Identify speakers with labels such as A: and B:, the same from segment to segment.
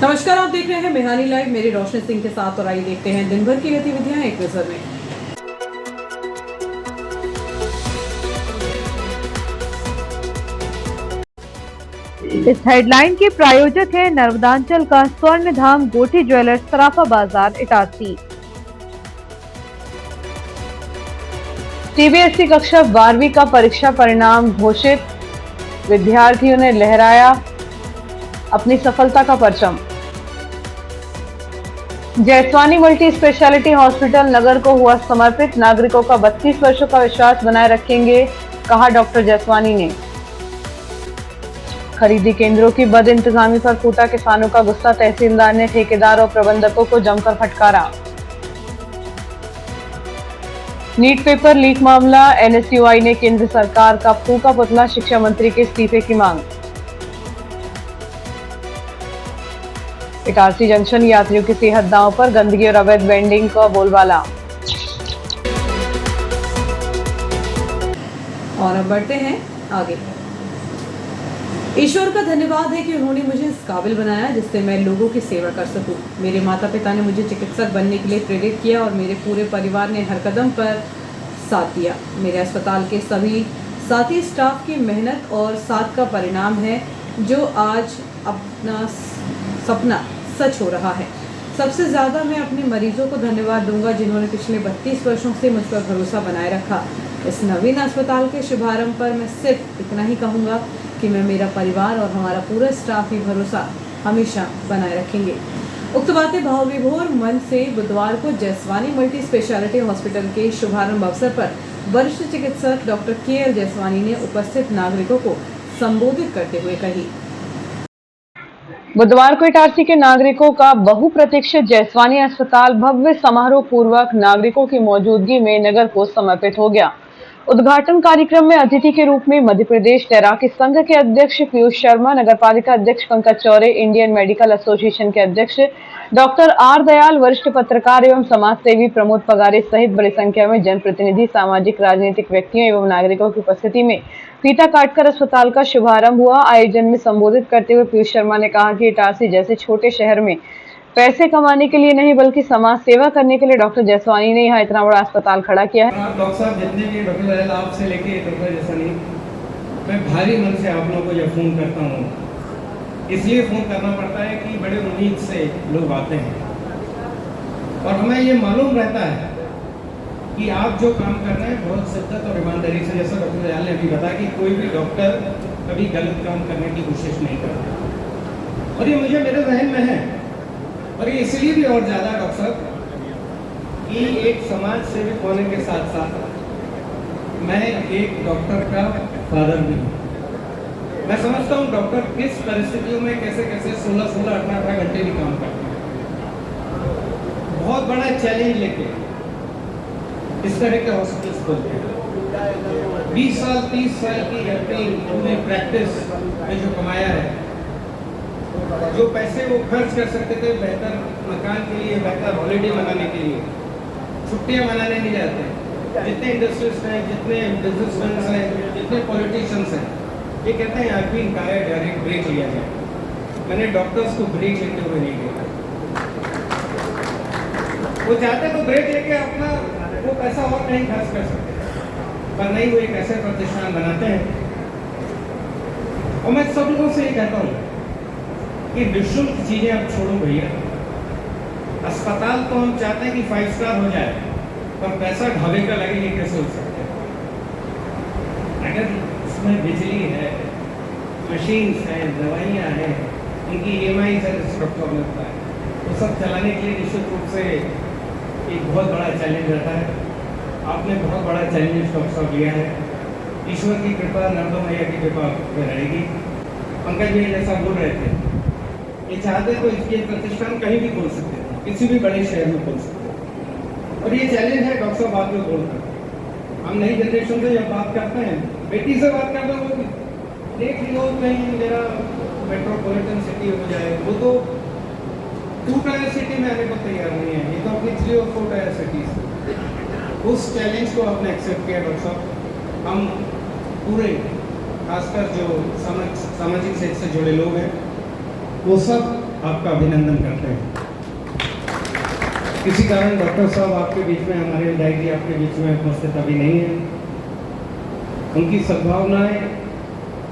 A: नमस्कार, आप देख रहे हैं मेहानी लाइव। मेरी रोशनी सिंह के साथ और आइए देखते हैं दिन भर की गतिविधियां एक नजर में।
B: इस हेडलाइन के प्रायोजक है नर्मदांचल का स्वर्ण धाम गोठी ज्वेलर्स, सराफा बाजार, इटारसी। सीबीएसई कक्षा 12वीं का परीक्षा परिणाम घोषित, विद्यार्थियों ने लहराया अपनी सफलता का परचम। जैसवानी मल्टी स्पेशलिटी हॉस्पिटल नगर को हुआ समर्पित, नागरिकों का 32 वर्षों का विश्वास बनाए रखेंगे, कहा डॉक्टर जैसवानी ने। खरीदी केंद्रों की बद इंतजामी पर फूटा किसानों का गुस्सा, तहसीलदार ने ठेकेदार और प्रबंधकों को जमकर फटकारा। नीट पेपर लीक मामला, एनएसयूआई ने केंद्र सरकार का फूका पुतला, शिक्षा मंत्री के इस्तीफे की मांग। इटारसी जंक्शन यात्रियों की सेहत दांव पर, गंदगी और अवैध वेंडिंग का बोलबाला।
A: और अब बढ़ते हैं आगे। ईश्वर का धन्यवाद है कि उन्होंने मुझे इस काबिल बनाया जिससे मैं लोगों की सेवा कर सकूं। मेरे माता पिता ने मुझे चिकित्सक बनने के लिए प्रेरित किया और मेरे पूरे परिवार ने हर कदम पर साथ दिया। मेरे अस्पताल के सभी साथी स्टाफ की मेहनत और साथ का परिणाम है जो आज अपना सपना सच हो रहा है। सबसे ज़्यादा मैं अपने मरीजों को धन्यवाद दूंगा जिन्होंने पिछले 32 वर्षों से मुझ पर भरोसा बनाए रखा। इस नवीन अस्पताल के शुभारंभ पर मैं सिर्फ इतना ही कहूँगा कि मैं, मेरा परिवार और हमारा पूरा स्टाफ ही भरोसा हमेशा बनाए रखेंगे। उक्त बातें भावविभोर मन से बुधवार को जैसवानी मल्टी स्पेशलिटी हॉस्पिटल के शुभारंभ अवसर पर वरिष्ठ चिकित्सक डॉक्टर के.एल. जैसवानी ने उपस्थित नागरिकों को संबोधित करते हुए कही।
B: बुधवार को इटारसी के नागरिकों का बहुप्रतीक्षित जैसवानी अस्पताल भव्य समारोह पूर्वक नागरिकों की मौजूदगी में नगर को समर्पित हो गया। उद्घाटन कार्यक्रम में अतिथि के रूप में मध्य प्रदेश तैराकी संघ के अध्यक्ष पीयूष शर्मा, नगरपालिका अध्यक्ष Pankaj Chaure, Indian medical association के अध्यक्ष डॉक्टर आर दयाल, वरिष्ठ पत्रकार एवं समाज सेवी प्रमोद पगारे सहित बड़ी संख्या में जनप्रतिनिधि, सामाजिक राजनीतिक व्यक्तियों एवं नागरिकों की उपस्थिति में फीता काटकर अस्पताल का शुभारंभ हुआ। आयोजन में संबोधित करते हुए पीयूष शर्मा ने कहा कि इटारसी जैसे छोटे शहर में पैसे कमाने के लिए नहीं बल्कि समाज सेवा करने के लिए डॉक्टर जैसवानी ने यहाँ इतना बड़ा अस्पताल खड़ा किया है।
C: डॉक्टर साहब जितने भी डॉक्टर दयाल आपसे लेके डॉक्टर जैसवानी, मैं भारी मन से आप लोगों को यह फोन करता हूँ। इसलिए फोन करना पड़ता है कि बड़े उम्मीद से लोग आते हैं और हमें ये मालूम रहता है कि आप जो काम कर रहे हैं बहुत शिद्दत और ईमानदारी से, जैसा डॉक्टर दयाल ने अभी बताया कि कोई भी डॉक्टर कभी गलत काम करने की कोशिश नहीं करता और ये मुझे मेरे जहन में है। और ये इसलिए भी और ज़्यादा डॉक्टर साहब कि एक समाज सेवक होने के साथ साथ मैं एक डॉक्टर का फादर भी हूँ। मैं समझता हूँ डॉक्टर किस परिस्थितियों में कैसे कैसे 16-16, 18-18 घंटे भी काम करते हैं। बहुत बड़ा चैलेंज लेके इस तरह के हॉस्पिटल्स खोलते हैं। 20 साल 30 साल की अपनी प्रैक्टिस में जो कमाया है, जो पैसे वो खर्च कर सकते थे बेहतर मकान के लिए, बेहतर हॉलीडे मनाने के लिए, छुट्टियां मनाने नहीं जाते। जितने इंडस्ट्रियलिस्ट हैं, जितने बिजनेसमैन हैं, जितने पॉलिटिशियंस हैं, ये कहते हैं आई बीन टायर्ड यार, एक ब्रेक लिया जाए। मैंने डॉक्टर्स को ब्रेक लेते हुए नहीं देखा। वो चाहते तो ब्रेक लेके अपना वो पैसा और कहीं खर्च कर सकते, पर नहीं, वो एक ऐसे प्रतिष्ठान बनाते हैं। और मैं सब लोगों से ये कहता हूँ कि निःशुल्क चीजें अब छोड़ो भैया। अस्पताल तो हम चाहते हैं कि 5 स्टार हो जाए, पर पैसा ढाबे का लगे, ये कैसे हो सकता है? अगर इसमें बिजली है, मशीन्स हैं, दवाइयाँ हैं, उनकी EMI से स्ट्रक्चर लगता है, तो सब चलाने के लिए निश्चित रूप से एक बहुत बड़ा चैलेंज रहता है। आपने बहुत बड़ा चैलेंज डॉक्टर लिया है। ईश्वर की कृपा, नर्मदा मैया की कृपा रहेगी। पंकज जी जैसा बोल रहे थे, ये चाहते तो इसके प्रतिष्ठान कहीं भी खोल सकते थे, किसी भी बड़े शहर में खोल सकते थे। और ये चैलेंज है डॉक्टर साहब बात में बोलकर। हम नई जनरेशन से जब बात करते हैं, बेटी से बात करते हैं, वो देख लो कहीं मेरा मेट्रोपॉलिटन सिटी हो जाए, वो तो 2 टायर सिटी में आने को तैयार नहीं है, ये तो अपनी 3 और 4 टायर सिटीज। उस चैलेंज को आपने एक्सेप्ट किया डॉक्टर साहब। हम पूरे, खासकर जो सामाजिक क्षेत्र से जुड़े लोग हैं, वो सब आपका अभिनंदन करते हैं। किसी कारण डॉक्टर साहब आपके बीच में, हमारे विधायक जी आपके बीच में उपस्थित अभी नहीं है। उनकी सद्भावनाएं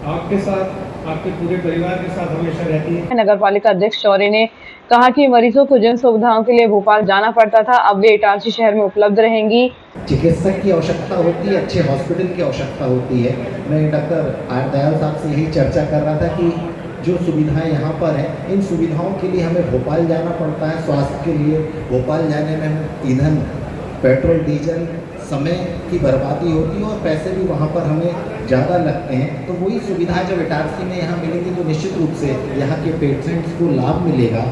C: आपके साथ, आपके पूरे परिवार के साथ हमेशा रहती है।
B: नगर पालिका अध्यक्ष शौर्य ने कहा कि मरीजों को जन सुविधाओं के लिए भोपाल जाना पड़ता था, अब वे इटारसी शहर में उपलब्ध रहेंगी।
D: चिकित्सक की आवश्यकता होती है, अच्छे हॉस्पिटल की आवश्यकता होती है। मैं डॉक्टर आर दयाल साहब से यही चर्चा कर रहा था कि जो सुविधाएं यहाँ पर हैं, इन सुविधाओं के लिए हमें भोपाल जाना पड़ता है। स्वास्थ्य के लिए भोपाल जाने में ईंधन, पेट्रोल, डीजल, समय की बर्बादी होती है और पैसे भी वहाँ पर हमें ज़्यादा लगते हैं। तो वही सुविधाएं जब इटारसी में यहाँ मिलेंगी तो निश्चित रूप से यहाँ के पेशेंट्स को लाभ मिलेगा।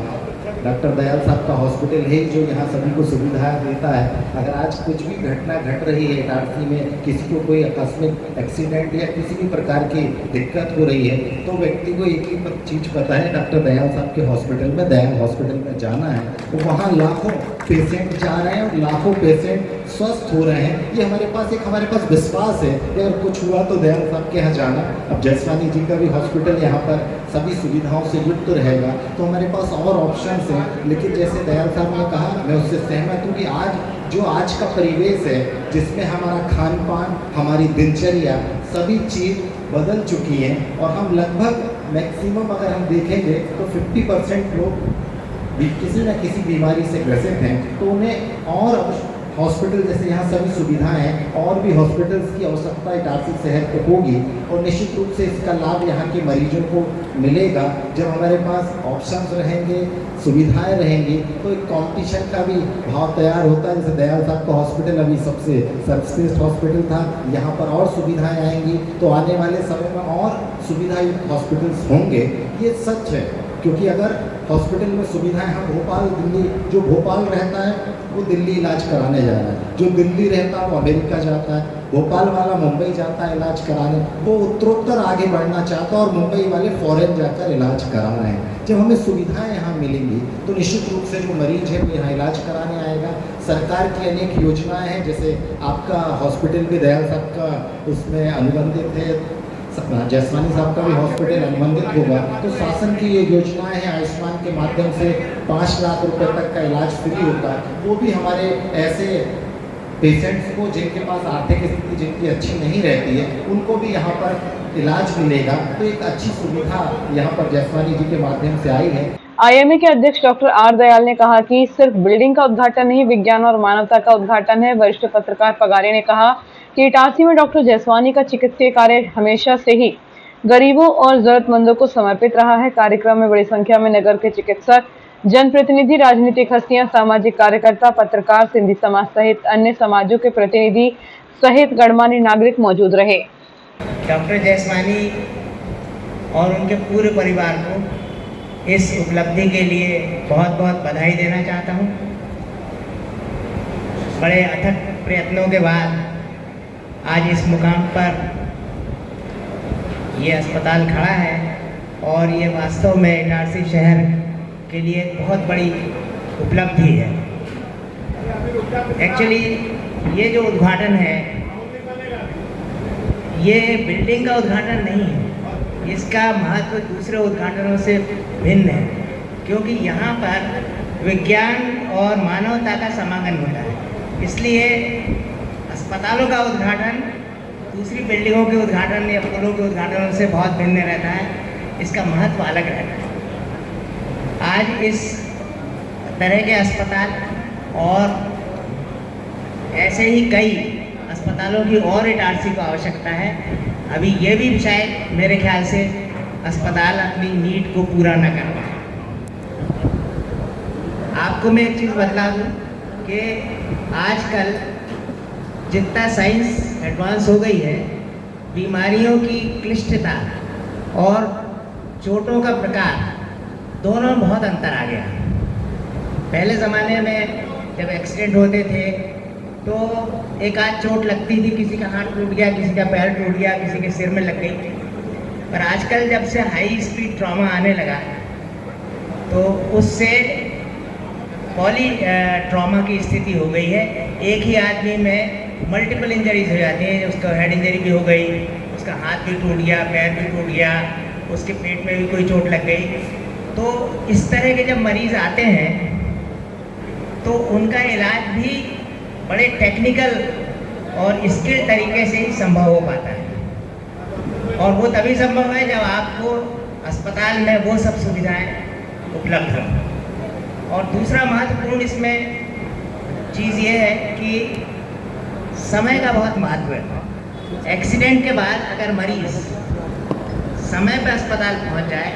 D: डॉक्टर दयाल साहब का हॉस्पिटल है जो यहाँ सभी को सुविधा देता है। अगर आज कुछ भी घटना घट रही है इटारसी में, किसी को कोई आकस्मिक एक्सीडेंट या किसी भी प्रकार की दिक्कत हो रही है, तो व्यक्ति को एक ही चीज़ पता है, डॉक्टर दयाल साहब के हॉस्पिटल में, दयाल हॉस्पिटल में जाना है। तो वहाँ लाखों पेशेंट जा रहे हैं और लाखों पेशेंट स्वस्थ हो रहे हैं। ये हमारे पास विश्वास है कि अगर कुछ हुआ तो दयाल साहब के यहाँ जाना। अब जयस्वानी जी का भी हॉस्पिटल यहाँ पर सभी सुविधाओं से युक्त रहेगा, तो हमारे पास और ऑप्शंस हैं। लेकिन जैसे दयाल साहब ने कहा, मैं उससे सहमत हूँ कि आज का परिवेश है जिसमें हमारा खान पान, हमारी दिनचर्या, सभी चीज़ बदल चुकी हैं और हम लगभग मैक्सिमम अगर हम देखेंगे तो 50% लोग भी किसी न किसी बीमारी से ग्रसित हैं। तो उन्हें और हॉस्पिटल जैसे यहाँ सभी सुविधाएं हैं, और भी हॉस्पिटल्स की आवश्यकता इटारसी शहर को होगी और निश्चित रूप से इसका लाभ यहाँ के मरीजों को मिलेगा। जब हमारे पास ऑप्शंस रहेंगे, सुविधाएं रहेंगी, तो एक कंपटीशन का भी भाव तैयार होता है। जैसे दयाल साहब का हॉस्पिटल अभी सबसे सर्वश्रेष्ठ हॉस्पिटल था, यहाँ पर और सुविधाएं आएंगी तो आने वाले समय में और सुविधायुक्त हॉस्पिटल्स होंगे। ये सच है, क्योंकि अगर हॉस्पिटल में सुविधाएं, हम भोपाल, दिल्ली, जो भोपाल रहता है वो दिल्ली इलाज कराने जा रहा है, जो दिल्ली रहता है वो अमेरिका जाता है, भोपाल वाला मुंबई जाता है इलाज कराने, वो उत्तरोत्तर आगे बढ़ना चाहता है और मुंबई वाले फॉरेन जाकर इलाज करा रहे हैं। जब हमें सुविधाएं यहाँ मिलेंगी तो निश्चित रूप से जो मरीज है वो यहाँ इलाज कराने आएगा। सरकार की अनेक योजनाएं हैं, जैसे आपका हॉस्पिटल भी दयाल साहब का उसमें अनुबंधित है, जयस्वानी साहब का भी हॉस्पिटल अनुबंधित होगा। तो शासन की ये योजनाएं हैं, आयुष्मान के माध्यम से 5 लाख रुपए तक का इलाज फ्री होता है। वो भी हमारे ऐसे पेशेंट्स को जिनके पास आर्थिक स्थिति जिनकी अच्छी नहीं रहती है, उनको भी यहाँ पर इलाज मिलेगा। तो एक अच्छी सुविधा यहाँ पर जयस्वानी जी के माध्यम से आई है।
B: आईएमए के अध्यक्ष डॉक्टर आर दयाल ने कहा कि सिर्फ बिल्डिंग का उद्घाटन नहीं, विज्ञान और मानवता का उद्घाटन है। वरिष्ठ पत्रकार पगारे ने कहा कि इटारसी में डॉक्टर जयस्वानी का चिकित्सीय कार्य हमेशा से ही गरीबों और जरूरतमंदों को समर्पित रहा है। कार्यक्रम में बड़ी संख्या में नगर के चिकित्सक, जनप्रतिनिधि, राजनीतिक हस्तियां, सामाजिक कार्यकर्ता, पत्रकार, सिंधी समाज सहित अन्य समाजों के प्रतिनिधि सहित गणमान्य नागरिक मौजूद रहे।
E: डॉक्टर जयस्वानी और उनके पूरे परिवार को इस उपलब्धि के लिए बहुत बहुत बधाई देना चाहता हूँ। बड़े अथक प्रयत्नों के बाद आज इस मुकाम पर ये अस्पताल खड़ा है और ये वास्तव में इटारसी शहर के लिए एक बहुत बड़ी उपलब्धि है। एक्चुअली ये जो उद्घाटन है, ये बिल्डिंग का उद्घाटन नहीं है, इसका महत्व दूसरे उद्घाटनों से भिन्न है, क्योंकि यहाँ पर विज्ञान और मानवता का समागम होता है। इसलिए अस्पतालों का उद्घाटन दूसरी बिल्डिंगों के उद्घाटन या पुलों के उद्घाटनों से बहुत भिन्न रहता है, इसका महत्व अलग रहता है। आज इस तरह के अस्पताल और ऐसे ही कई अस्पतालों की और इटारसी को आवश्यकता है। अभी ये भी शायद मेरे ख्याल से अस्पताल अपनी नीड को पूरा न कर पाए। आपको मैं एक चीज़ बतला दूँ कि आजकल जितना साइंस एडवांस हो गई है, बीमारियों की क्लिष्टता और चोटों का प्रकार दोनों में बहुत अंतर आ गया। पहले ज़माने में जब एक्सीडेंट होते थे तो एक आध चोट लगती थी, किसी का हाथ टूट गया, किसी का पैर टूट गया, किसी के सिर में लग गई। पर आजकल जब से हाई स्पीड ट्रॉमा आने लगा तो उससे पॉली ट्रॉमा की स्थिति हो गई है। एक ही आदमी में मल्टीपल इंजरीज हो जाती हैं। उसका हेड इंजरी भी हो गई, उसका हाथ भी टूट गया, पैर भी टूट गया, उसके पेट में भी कोई चोट लग गई। तो इस तरह के जब मरीज़ आते हैं तो उनका इलाज भी बड़े टेक्निकल और स्किल तरीके से ही संभव हो पाता है, और वो तभी संभव है जब आपको अस्पताल में वो सब सुविधाएं उपलब्ध हों। और दूसरा महत्वपूर्ण इसमें चीज़ ये है कि समय का बहुत महत्व है। एक्सीडेंट के बाद अगर मरीज़ समय पर अस्पताल पहुंच जाए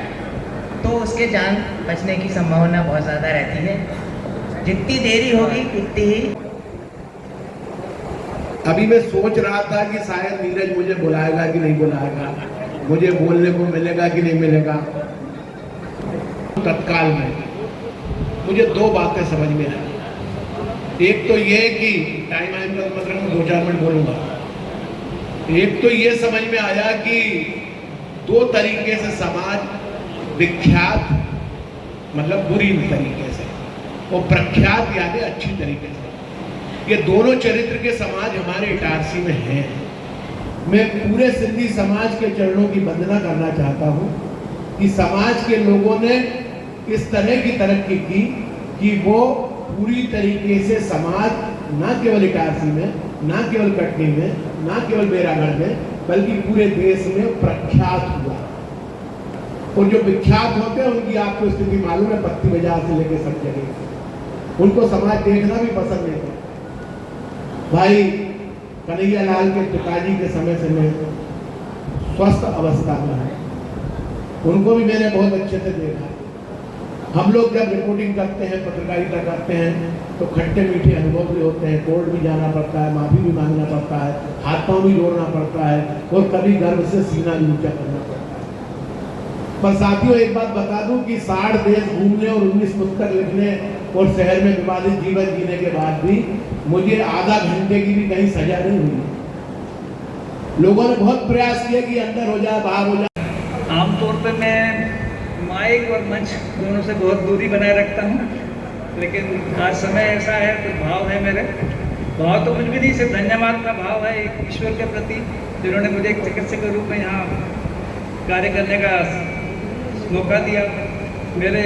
E: तो उसके जान बचने की संभावना बहुत ज़्यादा रहती है। जितनी देरी होगी उतनी ही।
F: अभी मैं सोच रहा था कि शायद नीरज मुझे बुलाएगा कि नहीं बुलाएगा, मुझे बोलने को मिलेगा कि नहीं मिलेगा। तत्काल में मुझे दो बातें समझ में आई। एक तो ये कि टाइम आने का मतलब मैं 2-4 मिनट बोलूंगा। एक तो ये समझ में आया कि दो तरीके से समाज विख्यात मतलब बुरी तरीके से और प्रख्यात यानी अच्छी तरीके से, ये दोनों चरित्र के समाज हमारे इटारसी में हैं। मैं पूरे सिंधी समाज के चरणों की वंदना करना चाहता हूँ कि समाज के लोगों ने इस तरह की तरक्की की कि वो पूरी तरीके से समाज न केवल इटारसी में, न केवल कटनी में, न केवल बेरागढ़ में, बल्कि पूरे देश में प्रख्यात हुआ। और जो विख्यात होते हैं उनकी आपको स्थिति मालूम है, पत्ती बाजार से लेकर सब जगह उनको समाज देखना भी पसंद नहीं करता। भाई कन्हैया लाल के पिताजी के समय से मैं स्वस्थ अवस्था में हूँ, उनको भी मैंने बहुत अच्छे से देखा। हम लोग जब रिपोर्टिंग करते हैं, पत्रकारिता करते हैं, तो खट्टे मीठे अनुभव भी होते हैं, कोर्ट भी जाना पड़ता है, माफी भी मांगना पड़ता है, हाथ पांव भी जोड़ना पड़ता है, और कभी गर्व से सीना भी ऊंचा करना पड़ता है। पर साथियों एक बात बता दूं कि 60 देश घूमने और 19 पुस्तक लिखने और शहर में विवादित जीवन जीने के बाद भी मुझे आधा घंटे की भी कहीं सजा नहीं हुई। लोगों ने बहुत प्रयास किया कि अंदर हो जाए, बाहर हो जाए।
G: आमतौर पे मैं माइक और मंच दोनों से बहुत दूरी बनाए रखता हूँ, लेकिन आज समय ऐसा है, कुछ भाव है मेरे। भाव तो कुछ भी नहीं, सिर्फ धन्यवाद का भाव है एक ईश्वर के प्रति, जिन्होंने मुझे एक चिकित्सक के रूप में यहाँ कार्य करने का मौका दिया। मेरे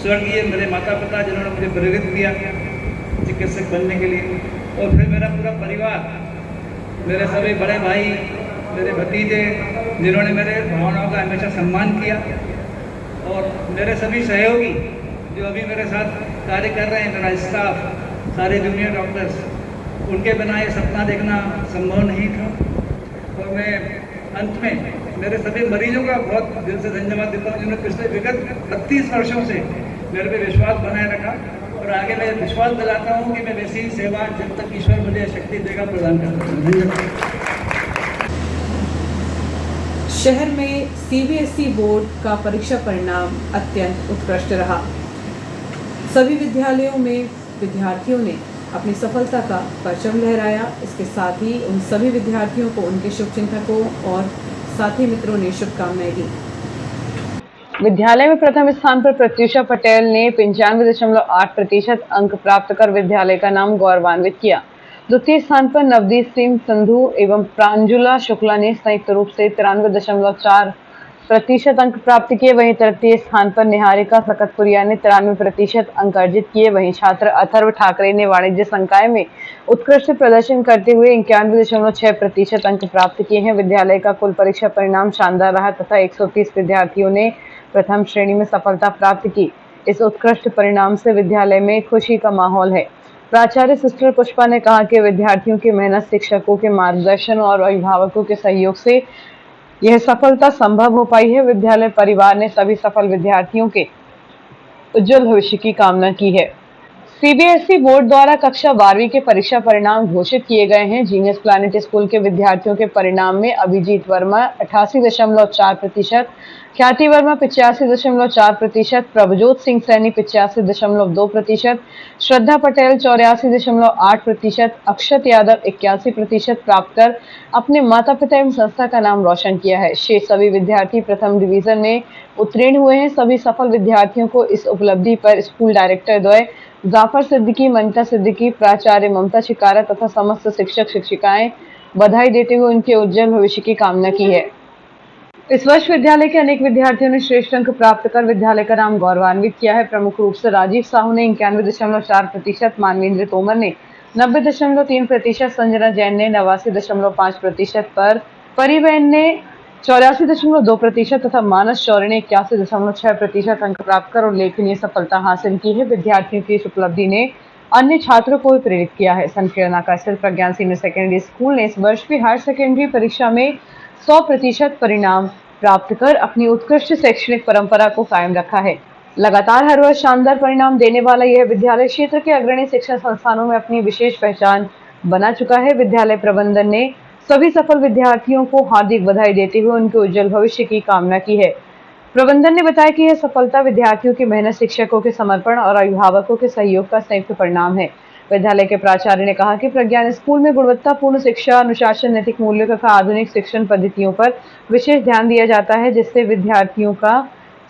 G: स्वर्गीय मेरे माता पिता जिन्होंने मुझे प्रेरित किया चिकित्सक बनने के लिए, और फिर मेरा पूरा परिवार, मेरे सभी बड़े भाई, मेरे भतीजे जिन्होंने मेरे भावनाओं का हमेशा सम्मान किया, और मेरे सभी सहयोगी जो अभी मेरे साथ कार्य कर रहे हैं, मेरा स्टाफ, सारे जूनियर डॉक्टर्स, उनके बिना ये सपना देखना संभव नहीं था। और मैं अंत में मेरे सभी मरीजों का बहुत दिल से धन्यवाद देता हूँ, जिन्होंने पिछले विगत 32 वर्षों से मेरे पे विश्वास बनाए रखा, और आगे मैं विश्वास दिलाता हूँ कि मैं वैसी ही सेवा जब तक ईश्वर मुझे शक्ति देगा प्रदान करूँगा।
A: शहर में सीबीएसई बोर्ड का परीक्षा परिणाम अत्यंत उत्कृष्ट रहा। सभी विद्यालयों में विद्यार्थियों ने अपनी सफलता का परचम लहराया। इसके साथ ही उन सभी विद्यार्थियों को उनके शुभचिंतकों और साथी मित्रों ने शुभकामनाएं दी।
B: विद्यालय में प्रथम स्थान पर प्रत्युषा पटेल ने 95.8% अंक प्राप्त कर विद्यालय का नाम गौरवान्वित किया। द्वितीय स्थान पर नवदीप सिंह संधू एवं प्रांजुला शुक्ला ने संयुक्त रूप से 93.4% अंक प्राप्त किए। वहीं तृतीय स्थान पर निहारिका सकतपुरिया ने 93% अंक अर्जित किए। वहीं छात्र अथर्व ठाकरे ने वाणिज्य संकाय में उत्कृष्ट प्रदर्शन करते हुए 91.6% अंक प्राप्त किए हैं। विद्यालय का कुल परीक्षा परिणाम शानदार रहा तथा 130 विद्यार्थियों ने प्रथम श्रेणी में सफलता प्राप्त की। इस उत्कृष्ट परिणाम से विद्यालय में खुशी का माहौल है। प्राचार्य सिस्टर पुष्पा ने कहा कि विद्यार्थियों की मेहनत, शिक्षकों के मार्गदर्शन और अभिभावकों के सहयोग से यह सफलता संभव हो पाई है। विद्यालय परिवार ने सभी सफल विद्यार्थियों के उज्जवल भविष्य की कामना की है। सीबीएसई बोर्ड द्वारा कक्षा 12वीं के परीक्षा परिणाम घोषित किए गए हैं। जीनियस प्लैनेट स्कूल के विद्यार्थियों के परिणाम में अभिजीत वर्मा 88.4%, ख्याति वर्मा 85.4%, प्रभजोत सिंह सैनी 85.2%, श्रद्धा पटेल 84.8%, अक्षत यादव 81% प्राप्त कर अपने माता पिता एवं संस्था का नाम रोशन किया है। शेष सभी विद्यार्थी प्रथम डिवीजन में उत्तीर्ण हुए हैं। सभी सफल विद्यार्थियों को इस उपलब्धि पर स्कूल डायरेक्टर द्वय जाफर सिद्दीकी, ममता सिद्दीकी, प्राचार्य ममता शिकारा तथा समस्त शिक्षक शिक्षिकाएं बधाई देते हुए उनके उज्जवल भविष्य की कामना की है। इस वर्ष विद्यालय के अनेक विद्यार्थियों ने श्रेष्ठ अंक प्राप्त कर विद्यालय का नाम गौरवान्वित किया है। प्रमुख रूप से राजीव साहू ने 91.4%, मानवेंद्र तोमर ने 90.3%, संजना जैन ने 89.5% पर, परिवहन ने 84.2% तथा मानस शौर्य ने 81.6% अंक प्राप्त कर उल्लेखनीय सफलता हासिल की है। विद्यार्थियों की इस उपलब्धि ने अन्य छात्रों को भी प्रेरित किया है। संकीर्णा का स्थित प्रज्ञान सीनियर सेकेंडरी स्कूल ने इस वर्ष भी हायर सेकेंडरी परीक्षा में 100% परिणाम प्राप्त कर अपनी उत्कृष्ट शैक्षणिक परंपरा को कायम रखा है। लगातार हर वर्ष शानदार परिणाम देने वाला यह विद्यालय क्षेत्र के अग्रणी शिक्षण संस्थानों में अपनी विशेष पहचान बना चुका है। विद्यालय प्रबंधन ने सभी सफल विद्यार्थियों को हार्दिक बधाई देते हुए उनके उज्जवल भविष्य की कामना की है। प्रबंधन ने बताया कि यह सफलता विद्यार्थियों की मेहनत, शिक्षकों के समर्पण और अभिभावकों के सहयोग का संयुक्त परिणाम है। विद्यालय के प्राचार्य ने कहा कि प्रज्ञान स्कूल में गुणवत्तापूर्ण शिक्षा, अनुशासन, नैतिक मूल्यों तथा आधुनिक शिक्षण पद्धतियों पर विशेष ध्यान दिया जाता है, जिससे विद्यार्थियों का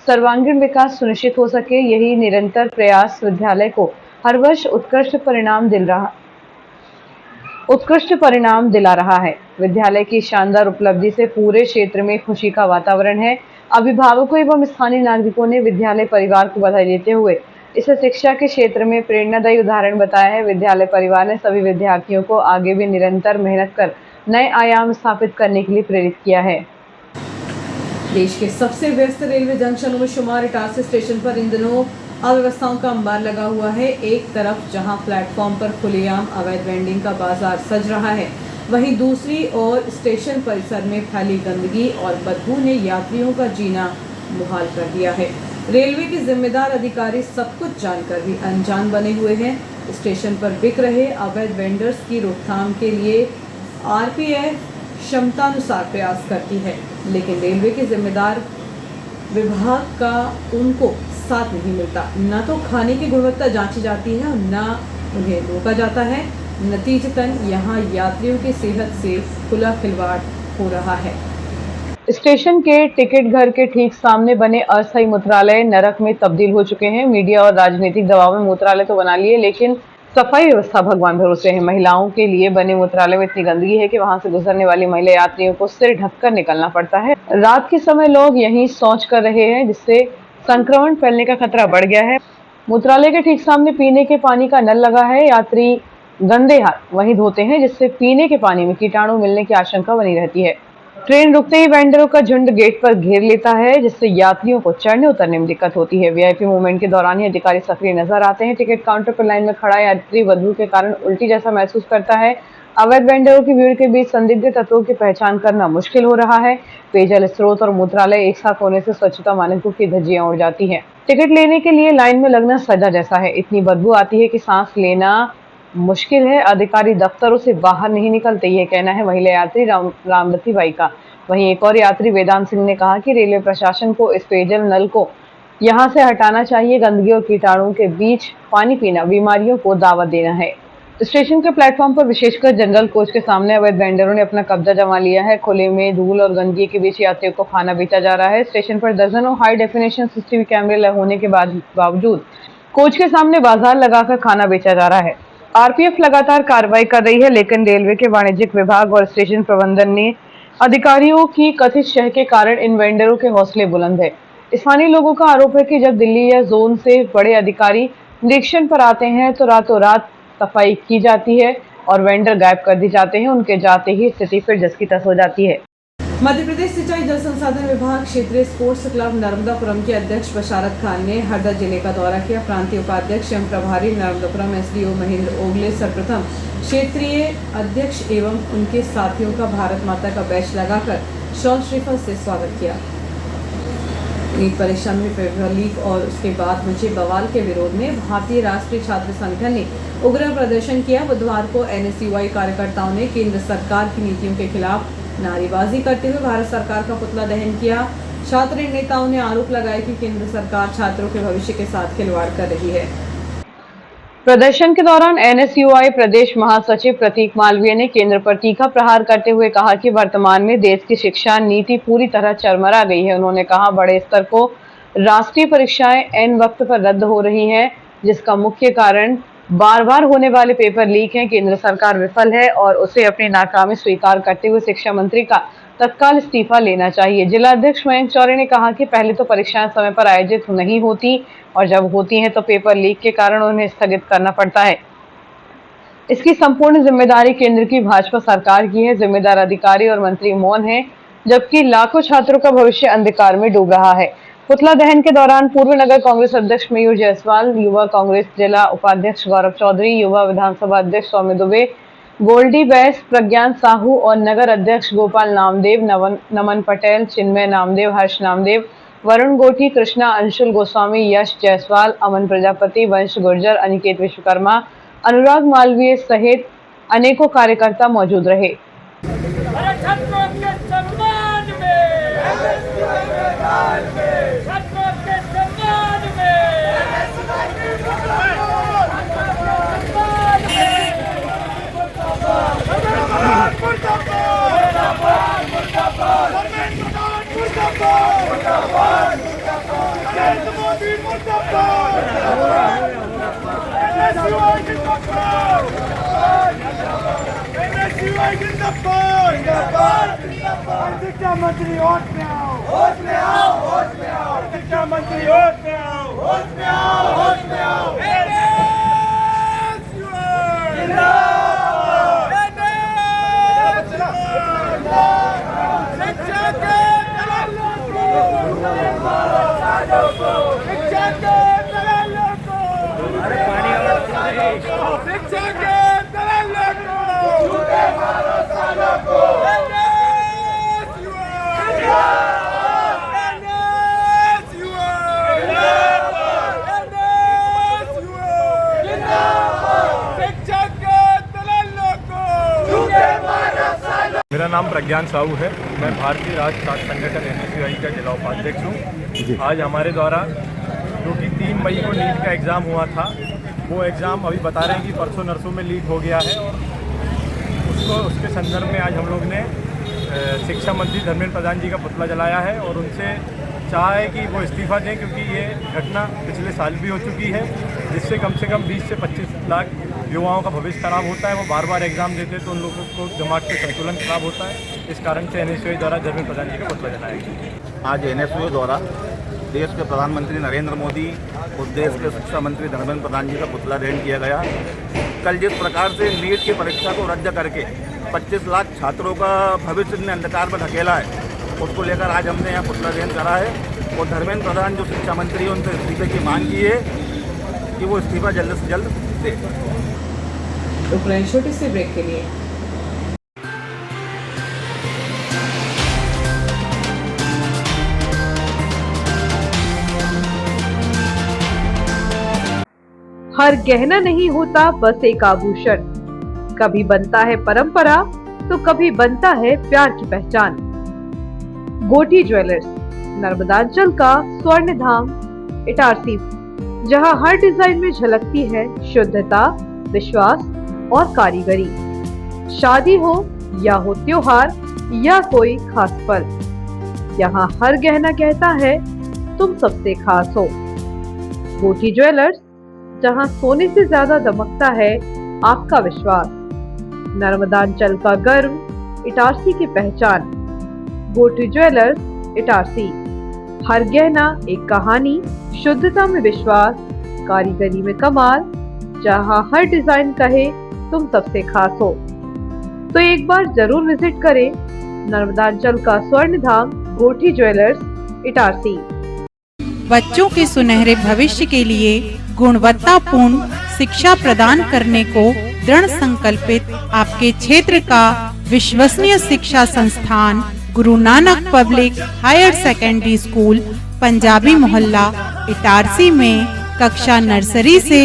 B: सर्वांगीण विकास सुनिश्चित हो सके। यही निरंतर प्रयास विद्यालय को हर वर्ष उत्कृष्ट परिणाम दिला रहा है। विद्यालय की शानदार उपलब्धि से पूरे क्षेत्र में खुशी का वातावरण है। अभिभावकों एवं स्थानीय नागरिकों ने विद्यालय परिवार को बधाई देते हुए इसे शिक्षा के क्षेत्र में प्रेरणादायी उदाहरण बताया है। विद्यालय परिवार ने सभी विद्यार्थियों को आगे भी निरंतर मेहनत कर नए आयाम स्थापित करने के लिए प्रेरित किया है।
A: देश के सबसे व्यस्त रेलवे जंक्शनों में शुमार इटारसी स्टेशन पर इन दिनों अव्यवस्थाओं का अंबार लगा हुआ है। एक तरफ जहां प्लेटफॉर्म पर खुलेआम अवैध वेंडिंग का बाजार सज रहा है, वहीं दूसरी ओर स्टेशन परिसर में फैली गंदगी और बदबू ने यात्रियों का जीना मुहाल कर दिया है। रेलवे के जिम्मेदार अधिकारी सब कुछ जानकर भी अनजान बने हुए हैं। स्टेशन पर बिक रहे अवैध वेंडर्स की रोकथाम के लिए आरपीएफ क्षमतानुसार प्रयास करती है, लेकिन रेलवे के जिम्मेदार विभाग का उनको साथ नहीं मिलता। न तो खाने की गुणवत्ता जांची जाती है और न उन्हें रोका जाता है। नतीजतन यहाँ यात्रियों की सेहत से खुला खिलवाड़ हो रहा है।
B: स्टेशन के टिकट घर के ठीक सामने बने अस्थायी मूत्रालय नरक में तब्दील हो चुके हैं। मीडिया और राजनीतिक दबाव में मूत्रालय तो बना लिए, लेकिन सफाई व्यवस्था भगवान भरोसे है। महिलाओं के लिए बने मूत्रालय में इतनी गंदगी है कि वहां से गुजरने वाली महिला यात्रियों को सिर ढककर निकलना पड़ता है। रात के समय लोग यहीं शौच कर रहे हैं, जिससे संक्रमण फैलने का खतरा बढ़ गया है। मूत्रालय के ठीक सामने पीने के पानी का नल लगा है। यात्री गंदे हाथ वहीं धोते हैं, जिससे पीने के पानी में कीटाणु मिलने की आशंका बनी रहती है। ट्रेन रुकते ही वेंडरों का झुंड गेट पर घेर लेता है, जिससे यात्रियों को चढ़ने उतरने में दिक्कत होती है। वीआईपी मूवमेंट के दौरान ही अधिकारी सक्रिय नजर आते हैं। टिकट काउंटर पर लाइन में खड़ा यात्री बदबू के कारण उल्टी जैसा महसूस करता है। अवैध वेंडरों की भीड़ के बीच संदिग्ध तत्वों की पहचान करना मुश्किल हो रहा है। पेयजल स्रोत और मूत्रालय एक साथ होने से स्वच्छता मानकों की धज्जियां उड़ जाती हैं। टिकट लेने के लिए लाइन में लगना सजा जैसा है। इतनी बदबू आती है कि सांस लेना मुश्किल है। अधिकारी दफ्तरों से बाहर नहीं निकलते, ये कहना है महिला यात्री रामरती बाई का। वहीं एक और यात्री वेदांत सिंह ने कहा कि रेलवे प्रशासन को इस पेयजल नल को यहां से हटाना चाहिए। गंदगी और कीटाणुओं के बीच पानी पीना बीमारियों को दावत देना है। स्टेशन के प्लेटफॉर्म पर विशेषकर जनरल कोच के सामने अवैध वेंडरों ने अपना कब्जा जमा लिया है। खुले में धूल और गंदगी के बीच यात्रियों को खाना बेचा जा रहा है। स्टेशन पर दर्जनों हाई डेफिनेशन सीसीटीवी कैमरे होने के बावजूद कोच के सामने बाजार लगाकर खाना बेचा जा रहा है। आरपीएफ लगातार कार्रवाई कर रही है, लेकिन रेलवे के वाणिज्यिक विभाग और स्टेशन प्रबंधन ने अधिकारियों की कथित शह के कारण इन वेंडरों के हौसले बुलंद है। स्थानीय लोगों का आरोप है कि जब दिल्ली या जोन से बड़े अधिकारी निरीक्षण पर आते हैं तो रातों रात सफाई की जाती है और वेंडर गायब कर दी जाते हैं। उनके जाते ही स्थिति फिर जस की तस हो जाती है।
A: मध्य प्रदेश सिंचाई जल संसाधन विभाग क्षेत्रीय स्पोर्ट्स क्लब नर्मदापुरम के अध्यक्ष बशारत खान ने हरदा जिले का दौरा किया। प्रांतीय उपाध्यक्ष एवं प्रभारी नर्मदापुरम एसडीओ महेंद्र ओगले सर्वप्रथम क्षेत्रीय अध्यक्ष एवं उनके साथियों का भारत माता का बैच लगाकर शॉल श्रीफल से स्वागत किया। नीट परीक्षा में पेपर लीक और उसके बाद मचे बवाल के विरोध में भारतीय राष्ट्रीय छात्र संगठन ने उग्र प्रदर्शन किया। बुधवार को एनएसयूआई कार्यकर्ताओं ने केंद्र सरकार की नीतियों के खिलाफ नारेबाजी करते हुए भारत सरकार का पुतला दहन किया। छात्र नेताओं ने आरोप लगाया कि केंद्र सरकार छात्रों के भविष्य के साथ खिलवाड़ कर रही है।
B: प्रदर्शन के दौरान एनएसयूआई प्रदेश महासचिव प्रतीक मालवीय ने केंद्र पर तीखा प्रहार करते हुए कहा कि वर्तमान में देश की शिक्षा नीति पूरी तरह चरमरा गई है। उन्होंने कहा बड़े स्तर को राष्ट्रीय परीक्षाएं एन वक्त पर रद्द हो रही हैं, जिसका मुख्य कारण बार बार होने वाले पेपर लीक हैं, केंद्र सरकार विफल है और उसे अपनी नाकामी स्वीकार करते हुए शिक्षा मंत्री का तत्काल इस्तीफा लेना चाहिए। जिला अध्यक्ष मयंक चौरे ने कहा कि पहले तो परीक्षाएं समय पर आयोजित नहीं होती और जब होती हैं तो पेपर लीक के कारण उन्हें स्थगित करना पड़ता है। इसकी संपूर्ण जिम्मेदारी केंद्र की भाजपा सरकार की है। जिम्मेदार अधिकारी और मंत्री मौन हैं, जबकि लाखों छात्रों का भविष्य अंधकार में डूब रहा है। पुतला दहन के दौरान पूर्व नगर कांग्रेस अध्यक्ष मयूर जायसवाल, युवा कांग्रेस जिला उपाध्यक्ष गौरव चौधरी, युवा विधानसभा अध्यक्ष सौम्य दुबे, गोल्डी बैस, प्रज्ञान साहू और नगर अध्यक्ष गोपाल नामदेव, नमन पटेल, चिन्मय नामदेव, हर्ष नामदेव, वरुण गोठी, कृष्णा, अंशुल गोस्वामी, यश जायसवाल, अमन प्रजापति, वंश गुर्जर, अनिकेत विश्वकर्मा, अनुराग मालवीय सहित अनेकों कार्यकर्ता मौजूद रहे।
H: शिक्षा मंत्री होश में आओ, होश में आओ, होश में आओ। शिक्षा मंत्री होश में आओ, होश में आओ, होश में आओ।
I: मेरा नाम प्रज्ञान साहू है। मैं भारतीय राष्ट्र छात्र संगठन NSUI का जिला उपाध्यक्ष हूँ। आज हमारे द्वारा जो कि 3 मई को नीट का एग्ज़ाम हुआ था, वो एग्ज़ाम अभी बता रहे हैं कि परसों नरसों में लीक हो गया है और उसके संदर्भ में आज हम लोग ने शिक्षा मंत्री धर्मेंद्र प्रधान जी का पुतला जलाया है और उनसे चाहा है कि वो इस्तीफ़ा दें, क्योंकि ये घटना पिछले साल भी हो चुकी है, जिससे कम से कम 20 से 25 लाख युवाओं का भविष्य खराब होता है। वो बार बार एग्ज़ाम देते तो उन लोगों को दिमाग के संतुलन खराब होता है। इस कारण से NSUI द्वारा धर्मेंद्र प्रधान जी का पुतला जलाया गया।
J: आज NSUI द्वारा देश के प्रधानमंत्री नरेंद्र मोदी और देश के शिक्षा मंत्री धर्मेंद्र प्रधान जी का पुतला दहन किया गया। कल जिस प्रकार से नीट की परीक्षा को रद्द करके 25 लाख छात्रों का भविष्य ने अंधकार में ढकेला है, उसको लेकर आज हमने यहाँ पुतला दहन करा है और धर्मेंद्र प्रधान जो शिक्षा मंत्री है उनसे इस्तीफे की मांग की है कि वो इस्तीफा जल्द से जल्द दे।
A: छोटे से ब्रेक के लिए
K: हर गहना नहीं होता बस एक आभूषण, कभी बनता है परंपरा तो कभी बनता है प्यार की पहचान। गोठी ज्वेलर्स, नर्मदांचल का स्वर्ण धाम इटारसी, जहां हर डिजाइन में झलकती है शुद्धता, विश्वास और कारीगरी। शादी हो या हो त्योहार या कोई खास पल, यहाँ हर गहना कहता है तुम सबसे खास हो। गोठी ज्वेलर्स, जहाँ सोने से ज्यादा दमकता है आपका विश्वास। नर्मदांचल का गर्व, इटारसी की पहचान। गोठी ज्वेलर्स इटारसी, हर गहना एक कहानी, शुद्धता में विश्वास, कारीगरी में कमाल, जहाँ हर डिजाइन कहे तुम सबसे खास हो। तो एक बार जरूर विजिट करें नर्मदांचल का स्वर्ण धाम गोठी ज्वेलर्स इटारसी।
L: बच्चों के सुनहरे भविष्य के लिए गुणवत्तापूर्ण शिक्षा प्रदान करने को दृढ़ संकल्पित आपके क्षेत्र का विश्वसनीय शिक्षा संस्थान Guru Nanak public higher secondary school Punjabi Mohalla Itarsi में कक्षा नर्सरी से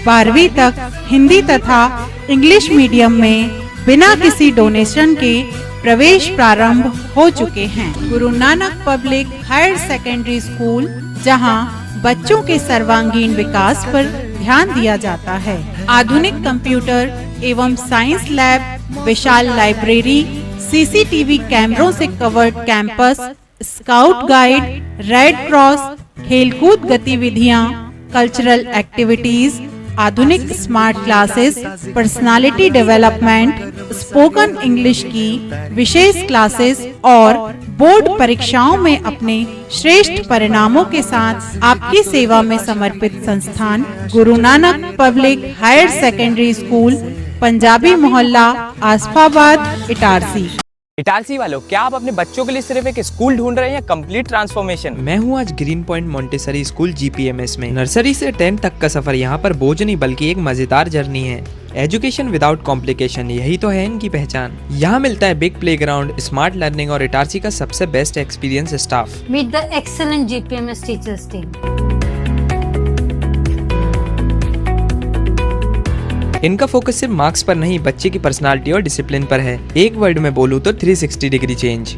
L: 12वीं तक हिंदी तथा इंग्लिश मीडियम में बिना किसी डोनेशन के प्रवेश प्रारंभ हो चुके हैं। Guru Nanak public higher secondary school, जहां बच्चों के सर्वांगीण विकास पर ध्यान दिया जाता है। आधुनिक कंप्यूटर एवं साइंस लैब, विशाल लाइब्रेरी, CCTV कैमरों से covered campus, scout guide, red cross, खेलकूद गतिविधियां, कल्चरल एक्टिविटीज, आधुनिक smart classes, personality development, spoken English की विशेष क्लासेस और बोर्ड परीक्षाओं में अपने श्रेष्ठ परिणामों के साथ आपकी सेवा में समर्पित संस्थान Guru Nanak public higher secondary school, Punjabi Mohalla, Asafabad, Itarsi.
M: Itarsi वालों, क्या आप अपने बच्चों के लिए सिर्फ एक स्कूल ढूंढ रहे हैं या कंप्लीट ट्रांसफॉर्मेशन?
N: मैं हूँ आज green point Montessori school GPMS में। नर्सरी से 10 तक का सफर यहाँ पर बोझ नहीं बल्कि एक मजेदार जर्नी है। एजुकेशन विदाउट कॉम्प्लिकेशन, यही तो है इनकी पहचान। यहाँ मिलता है बिग प्लेग्राउंड, स्मार्ट लर्निंग और इटारसी का सबसे best experience staff.
O: Meet the excellent GPMS teachers team.
N: इनका फोकस सिर्फ मार्क्स पर नहीं, बच्चे की पर्सनालिटी और डिसिप्लिन पर है। एक वर्ड में बोलूँ तो 360 डिग्री चेंज।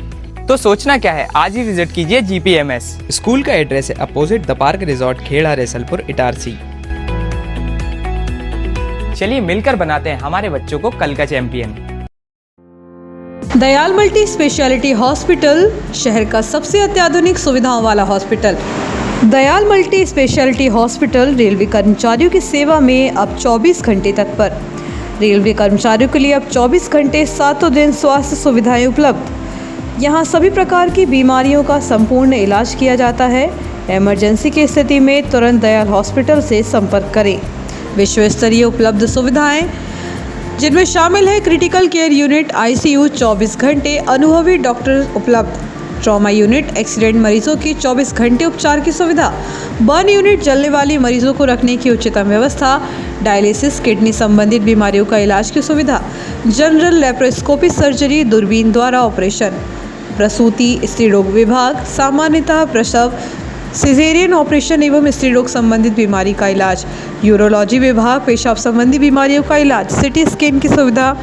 M: तो सोचना क्या है, आज ही विजिट कीजिए GPMS।
N: स्कूल का एड्रेस है opposite the park resort, Kheda, Resalpur, Itarsi.
M: चलिए मिलकर बनाते हैं हमारे बच्चों को कल का champion.
A: Dayal multi speciality hospital, शहर का सबसे अत्याधुनिक सुविधाओं वाला hospital. Dayal multi speciality hospital railway कर्मचारियों की सेवा में अब 24 घंटे तत्पर। रेलवे कर्मचारियों के लिए अब 24 घंटे 7 दिन स्वास्थ्य सुविधाएं उपलब्ध। यहाँ सभी प्रकार की बीमारियों का संपूर्ण इलाज किया जाता है। इमरजेंसी की स्थिति में तुरंत दयाल हॉस्पिटल से संपर्क करें। विश्व स्तरीय उपलब्ध सुविधाएं जिनमें शामिल है क्रिटिकल केयर यूनिट, ICU 24 घंटे, अनुभवी डॉक्टर उपलब्ध, ट्रॉमा यूनिट, एक्सीडेंट मरीजों की 24 घंटे उपचार की सुविधा, बर्न यूनिट, जलने वाली मरीजों को रखने की उच्चतम व्यवस्था, डायलिसिस, किडनी संबंधित बीमारियों का इलाज की सुविधा, जनरल लेप्रोस्कोपी सर्जरी, दूरबीन द्वारा ऑपरेशन, प्रसूति, स्त्री रोग विभाग, सामान्यतः प्रसव, सिजेरियन ऑपरेशन एवं स्त्री रोग संबंधित बीमारी का इलाज, यूरोलॉजी विभाग, पेशाब संबंधी बीमारियों का इलाज, सिटी स्कैन की सुविधा,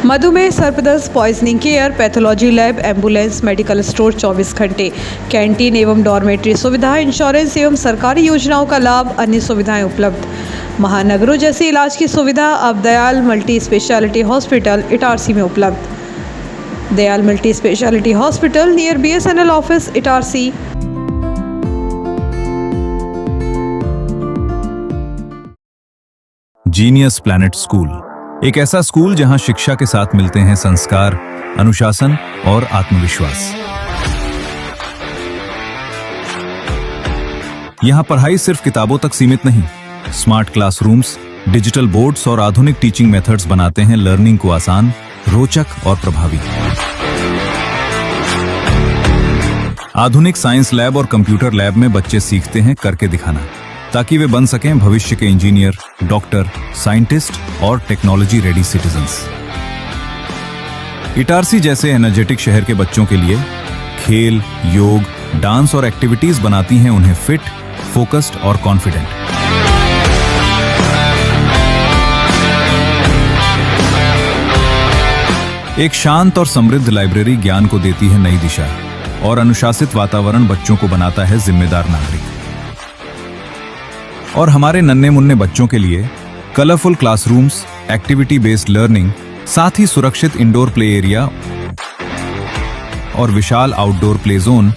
A: मधुमेह, सर्पदंश, poisoning care, pathology lab, ambulance, medical store 24 घंटे, कैंटीन एवं डॉर्मेट्री सुविधा, इंश्योरेंस एवं सरकारी योजनाओं का लाभ, अन्य सुविधाएं उपलब्ध। महानगरों जैसी इलाज की सुविधा अब Dayal multi speciality hospital Itarsi में उपलब्ध। Dayal multi speciality hospital near BSNL office, Itarsi.
P: Genius planet school, एक ऐसा स्कूल जहां शिक्षा के साथ मिलते हैं संस्कार, अनुशासन और आत्मविश्वास। यहां पढ़ाई सिर्फ किताबों तक सीमित नहीं, स्मार्ट क्लासरूम्स, डिजिटल बोर्ड्स और आधुनिक टीचिंग मेथड्स बनाते हैं लर्निंग को आसान, रोचक और प्रभावी। आधुनिक साइंस लैब और कंप्यूटर लैब में बच्चे सीखते हैं करके दिखाना, ताकि वे बन सकें भविष्य के इंजीनियर, डॉक्टर, साइंटिस्ट और टेक्नोलॉजी रेडी सिटीजन्स। इटारसी जैसे एनर्जेटिक शहर के बच्चों के लिए खेल, योग, डांस और एक्टिविटीज बनाती हैं उन्हें फिट, फोकस्ड और कॉन्फिडेंट। एक शांत और समृद्ध लाइब्रेरी ज्ञान को देती है नई दिशा और अनुशासित वातावरण बच्चों को बनाता है जिम्मेदार नागरिक। और हमारे नन्हे मुन्ने बच्चों के लिए colourful classrooms, activity based learning, साथ ही सुरक्षित इंडोर प्ले एरिया और विशाल outdoor play zone.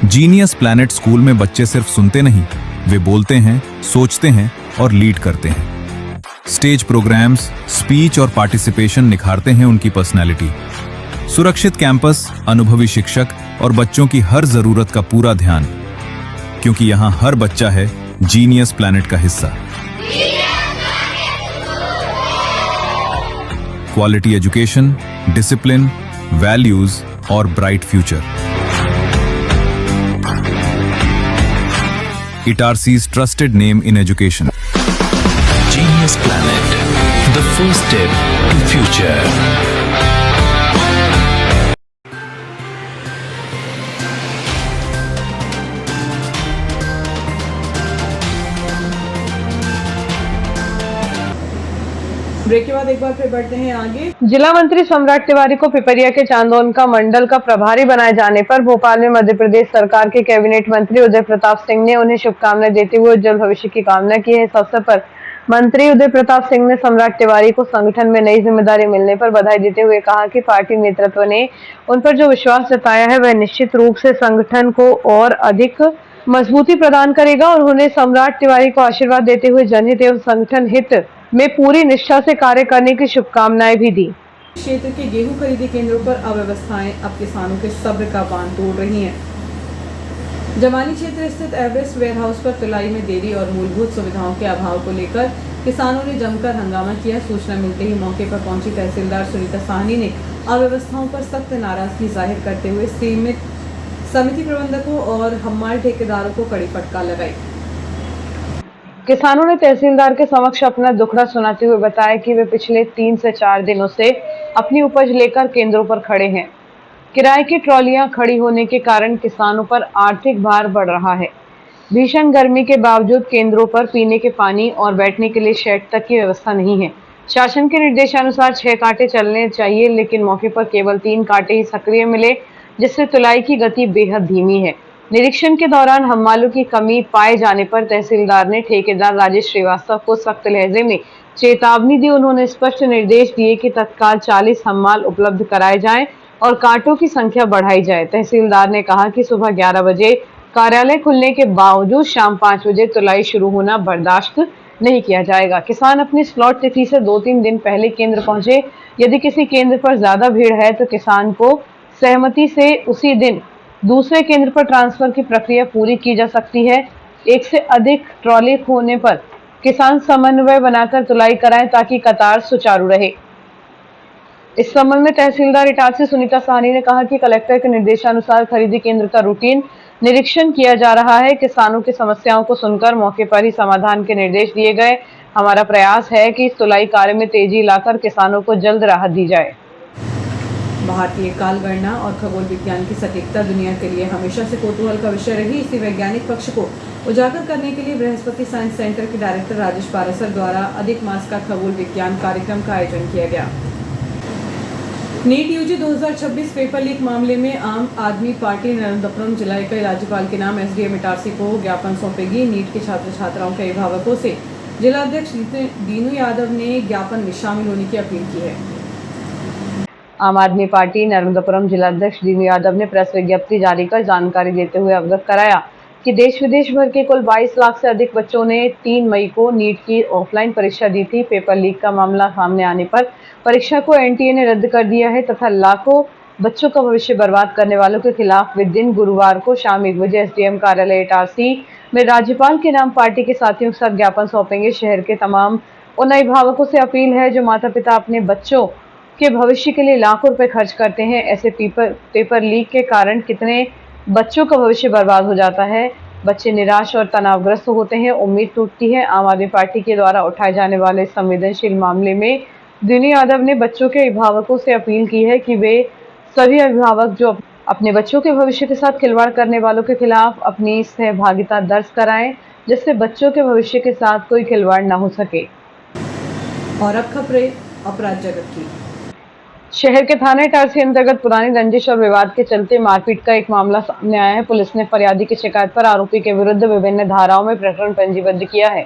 P: Genius planet school में बच्चे सिर्फ सुनते नहीं, वे बोलते हैं, सोचते हैं और लीड करते हैं। स्टेज प्रोग्राम्स, स्पीच और पार्टिसिपेशन निखारते हैं उनकी पर्सनैलिटी। सुरक्षित कैंपस, अनुभवी शिक्षक और बच्चों की हर जरूरत का पूरा ध्यान, क्योंकि यहाँ हर बच्चा है जीनियस प्लैनेट का हिस्सा। क्वालिटी एजुकेशन, डिसिप्लिन, वैल्यूज और bright future. Itarsi's trusted name in education.
Q: Genius Planet, the first step to future.
A: Break के बाद एक बार फिर बढ़ते हैं आगे।
B: जिला मंत्री सम्राट तिवारी को पिपरिया के चांदौन का मंडल का प्रभारी बनाए जाने पर भोपाल में मध्य प्रदेश सरकार के कैबिनेट मंत्री उदय प्रताप सिंह ने उन्हें शुभकामनाएं देते हुए उज्जवल भविष्य की कामना की है। इस अवसर पर मंत्री उदय प्रताप सिंह ने सम्राट तिवारी को संगठन में नई जिम्मेदारी मिलने पर बधाई देते हुए कहा कि पार्टी नेतृत्व ने उन पर जो विश्वास जताया है वह निश्चित रूप से संगठन को और अधिक मजबूती प्रदान करेगा और उन्हें सम्राट तिवारी को आशीर्वाद देते हुए जनहित एवं संगठन हित में पूरी निष्ठा से कार्य करने की शुभकामनाएं भी दी।
A: क्षेत्र के गेहूं खरीदी केंद्रों पर अव्यवस्थाएं अब किसानों के सब्र का बांध तोड़ रही हैं। जमानी क्षेत्र स्थित एवरेस्ट वेयरहाउस पर तुलाई में देरी और मूलभूत सुविधाओं के अभाव को लेकर किसानों ने जमकर हंगामा किया। सूचना मिलते ही मौके पर पहुंची तहसीलदार सुनीता साहनी ने अव्यवस्थाओं पर सख्त नाराजगी जाहिर करते हुए समिति प्रबंधकों और हम्माल ठेकेदारों को कड़ी फटकार लगाई।
B: किसानों ने तहसीलदार के समक्ष अपना दुखड़ा सुनाते हुए बताया कि वे पिछले 3 से 4 दिनों से अपनी उपज लेकर केंद्रों पर खड़े हैं। किराए की ट्रॉलियां खड़ी होने के कारण किसानों पर आर्थिक भार बढ़ रहा है। भीषण गर्मी के बावजूद केंद्रों पर पीने के पानी और बैठने के लिए शेड तक की व्यवस्था नहीं है। शासन के निर्देशानुसार 6 कांटे चलने चाहिए, लेकिन मौके पर केवल 3 कांटे ही सक्रिय मिले, जिससे तुलाई की गति बेहद धीमी है। निरीक्षण के दौरान हम्मालों की कमी पाए जाने पर तहसीलदार ने ठेकेदार राजेश श्रीवास्तव को सख्त लहजे में चेतावनी दी। उन्होंने स्पष्ट निर्देश दिए कि तत्काल 40 हम्माल उपलब्ध कराए जाएं और कांटों की संख्या बढ़ाई जाए। तहसीलदार ने कहा कि सुबह 11 बजे कार्यालय खुलने के बावजूद शाम 5 बजे तुलाई शुरू होना बर्दाश्त नहीं किया जाएगा। किसान अपनी स्लॉट तिथि से 2-3 दिन पहले केंद्र पहुंचे। यदि किसी केंद्र पर ज्यादा भीड़ है तो किसान को सहमति से उसी दिन दूसरे केंद्र पर ट्रांसफर की प्रक्रिया पूरी की जा सकती है। 1 से अधिक ट्रॉली होने पर किसान समन्वय बनाकर तुलाई कराएं ताकि कतार सुचारू रहे। इस संबंध में तहसीलदार इटारसी सुनीता साहनी ने कहा कि कलेक्टर के निर्देशानुसार खरीदी केंद्र का रूटीन निरीक्षण किया जा रहा है। किसानों की समस्याओं को सुनकर मौके पर ही समाधान के निर्देश दिए गए। हमारा प्रयास है कि इस तुलाई कार्य में तेजी लाकर किसानों को जल्द राहत दी जाए।
A: भारतीय काल गणना और खगोल विज्ञान की सटीकता दुनिया के लिए हमेशा से कौतूहल का विषय रही। इसी वैज्ञानिक पक्ष को उजागर करने के लिए बृहस्पति साइंस सेंटर के डायरेक्टर राजेश पारासर द्वारा अधिक मास का खगोल विज्ञान कार्यक्रम का आयोजन किया गया। नीट यूजी 2026 पेपर लीक मामले में आम आदमी पार्टी नर्मदापुरम जिला के राज्यपाल के नाम एसडीएम इटारसी को ज्ञापन सौंपेगी। नीट के छात्र छात्राओं के अभिभावकों से जिला अध्यक्ष दीनू यादव ने ज्ञापन में शामिल होने की अपील की है।
B: आम आदमी पार्टी नर्मदापुरम जिलाध्यक्ष दीनू यादव ने प्रेस विज्ञप्ति जारी कर जानकारी देते हुए अवगत कराया कि देश विदेश भर के कुल 22 लाख से अधिक बच्चों ने 3 मई को नीट की ऑफलाइन परीक्षा दी थी। पेपर लीक का मामला सामने आने पर परीक्षा को एनटीए ने रद्द कर दिया है तथा लाखों बच्चों का भविष्य बर्बाद करने वालों के खिलाफ विदिन गुरुवार को शाम 1 बजे एसडीएम कार्यालय इटारसी में राज्यपाल के नाम पार्टी के साथियों के साथ ज्ञापन सौंपेंगे। शहर के तमाम उन अभिभावकों से अपील है जो माता पिता अपने बच्चों के भविष्य के लिए लाखों रुपए खर्च करते हैं। ऐसे पेपर लीक के कारण कितने बच्चों का भविष्य बर्बाद हो जाता है। बच्चे निराश और तनावग्रस्त होते हैं, उम्मीद टूटती है। आम आदमी पार्टी के द्वारा उठाए जाने वाले संवेदनशील मामले में दीनू यादव ने बच्चों के अभिभावकों से अपील की है कि वे सभी अभिभावक जो अपने बच्चों के भविष्य के साथ खिलवाड़ करने वालों के खिलाफ अपनी सहभागिता दर्ज कराएं, जिससे बच्चों के भविष्य के साथ कोई खिलवाड़ न हो सके।
A: और अब खबरें अपराध जगत की।
B: शहर के थाना इटारसी अंतर्गत पुरानी रंजिश और विवाद के चलते मारपीट का एक मामला सामने आया है। पुलिस ने फरियादी की शिकायत पर आरोपी के विरुद्ध विभिन्न धाराओं में प्रकरण पंजीबद्ध किया है।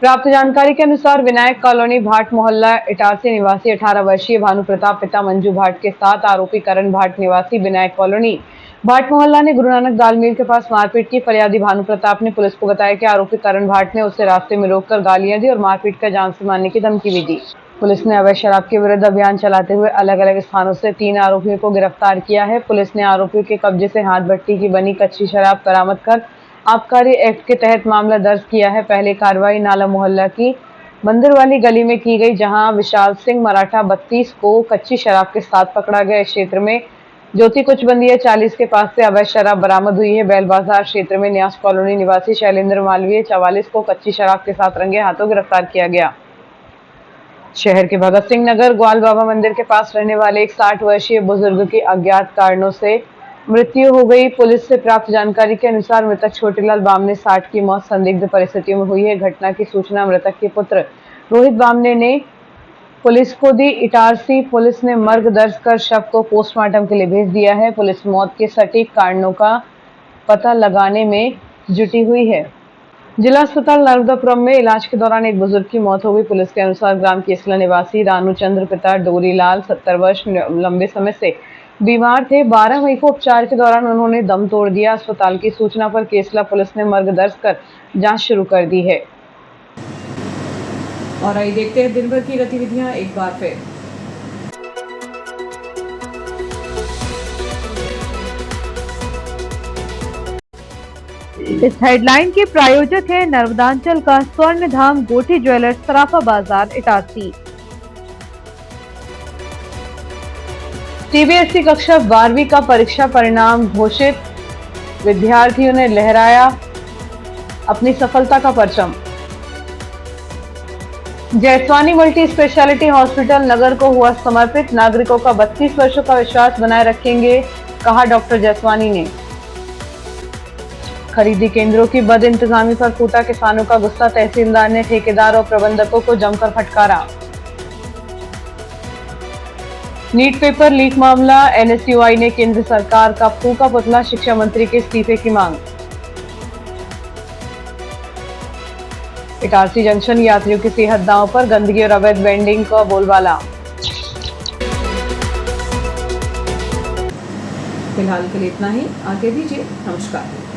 B: प्राप्त जानकारी के अनुसार विनायक कॉलोनी भाट मोहल्ला इटारसी निवासी 18 वर्षीय भानु प्रताप पिता मंजू भाट के साथ आरोपी करण भाट निवासी विनायक कॉलोनी भाट मोहल्ला ने गुरु नानक दाल मिल के पास मारपीट की। फरियादी भानु प्रताप ने पुलिस को बताया कि आरोपी करण भाट ने उसे रास्ते में रोककर गालियां दी और मारपीट कर जान से मारने की धमकी भी दी। पुलिस ने अवैध शराब के विरुद्ध अभियान चलाते हुए अलग अलग स्थानों से 3 आरोपियों को गिरफ्तार किया है। पुलिस ने आरोपियों के कब्जे से हाथ भट्टी की बनी कच्ची शराब बरामद कर आबकारी एक्ट के तहत मामला दर्ज किया है। पहले कार्रवाई नाला मोहल्ला की मंदिर वाली गली में की गई, जहां विशाल सिंह मराठा 32 को कच्ची शराब के साथ पकड़ा गया। इस क्षेत्र में ज्योति कुचबंदिया 40 के पास से अवैध शराब बरामद हुई है। बैल बाजार क्षेत्र में न्यास कॉलोनी निवासी शैलेंद्र मालवीय 44 को कच्ची शराब के साथ रंगे हाथों गिरफ्तार किया गया। शहर के भगत सिंह नगर ग्वाल बाबा मंदिर के पास रहने वाले एक 60 वर्षीय बुजुर्ग की अज्ञात कारणों से मृत्यु हो गई। पुलिस से प्राप्त जानकारी के अनुसार मृतक छोटेलाल बामने 60 की मौत संदिग्ध परिस्थितियों में हुई है। घटना की सूचना मृतक के पुत्र रोहित बामने ने पुलिस को दी। इटारसी पुलिस ने मर्ग दर्ज कर शव को पोस्टमार्टम के लिए भेज दिया है। पुलिस मौत के सटीक कारणों का पता लगाने में जुटी हुई है। जिला अस्पताल नर्मदापुरम में इलाज के दौरान एक बुजुर्ग की मौत हो गई। पुलिस के अनुसार ग्राम केसला निवासी रानू चंद्र पिता डोरीलाल 70 वर्ष लंबे समय से बीमार थे। 12 मई को उपचार के दौरान उन्होंने दम तोड़ दिया। अस्पताल की सूचना पर केसला पुलिस ने मर्ग दर्ज कर जांच शुरू कर दी है।
A: और आइए देखते हैं दिन भर की गतिविधियां एक बार फिर।
K: इस हेडलाइन के प्रायोजक है नर्मदांचल का स्वर्ण धाम गोठी ज्वेलर्स, सराफा बाजार, इटारसी।
B: सीबीएसई कक्षा 12वीं का परीक्षा परिणाम घोषित। विद्यार्थियों ने लहराया अपनी सफलता का परचम। जैसवानी मल्टी स्पेशलिटी हॉस्पिटल नगर को हुआ समर्पित। नागरिकों का 32 वर्षों का विश्वास बनाए रखेंगे, कहा डॉक्टर जैसवानी ने। खरीदी केंद्रों की बद इंतजामी पर फूटा किसानों का गुस्सा। तहसीलदार ने ठेकेदार और प्रबंधकों को जमकर फटकारा। नीट पेपर लीक मामला। एनएसयूआई ने केंद्र सरकार का फूका पुतला। शिक्षा मंत्री के इस्तीफे की मांग। इटारसी जंक्शन यात्रियों की सेहत दांव पर। गंदगी और अवैध वेंडिंग का बोलबाला।
A: फिलहाल के लिए इतना ही। आगे दीजिए। नमस्कार।